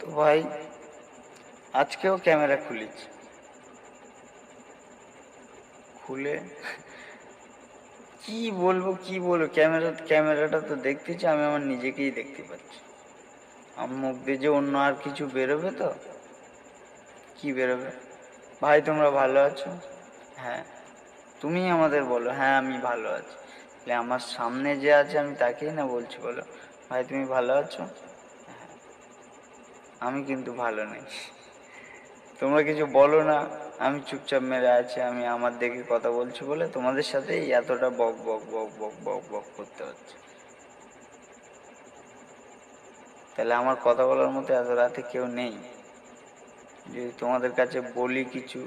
তো ভাই আজকেও ক্যামেরা খুলেছি, খুলে কি বলবো ক্যামেরাটা তো দেখতেছি, আমি আমার নিজেকেই দেখতে পাচ্ছি। আমার মুখ দিয়ে যে অন্য আর কিছু বেরোবে তো? কি বেরোবে? ভাই তোমরা ভালো আছো? হ্যাঁ। তুমি আমাদের বলো, হ্যাঁ আমি ভালো আছি। আমার সামনে যে আছে আমি তাকেই না বলছি, বলো ভাই তুমি ভালো আছো? হ্যাঁ। আমি কিন্তু ভালো নেই। তোমরা কিছু বলো না, আমি চুপচাপ মেরে আছি। আমি আমার দেখে কথা বলছি বলে তোমাদের সাথে এতটা বক বক বক বক বক বক করতে হচ্ছে। তাহলে আমার কথা বলার মতো এত রাতে কেউ নেই? যদি তোমাদের কাছে বলি কিছু,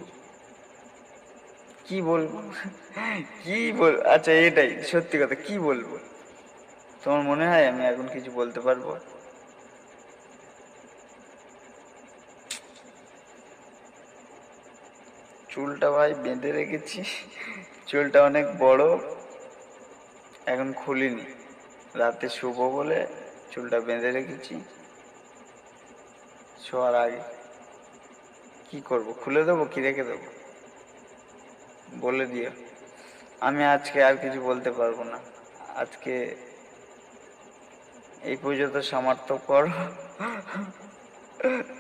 কি বলবো? আচ্ছা এটাই সত্যি কথা, কি বলবো? তোমার মনে হয় আমি এখন কিছু বলতে পারবো? চুলটা ভাই বেঁধে রেখেছি, চুলটা অনেক বড়, এখন খুলিনি। রাতে শুবো বলে চুলটা বেঁধে রেখেছি শোয়ার আগে। কি করব, খুলে দেবো কি রেখে দেবো? বলে দিও। আমি আজকে আর কিছু বলতে পারবো না। আজকে এই পর্যন্ত সমাপ্ত করো,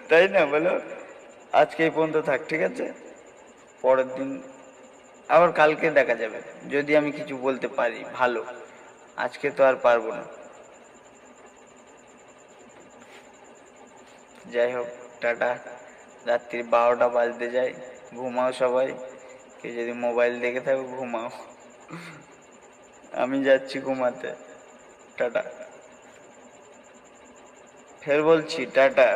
তাই না বলো? আজকে এই পর্যন্ত থাক, ঠিক আছে? পরের দিন আবার কালকে দেখা যাবে, যদি আমি কিছু বলতে পারি ভালো। আজকে তো আর পারবো না। যাই হোক, টাটা। রাত্রি 12টা বাজতে যায়, ঘুমাও সবাই। কেউ যদি মোবাইল দেখে থাকো ঘুমাও, আমি যাচ্ছি ঘুমাতে। টাটা। ফের বলছি টাটা।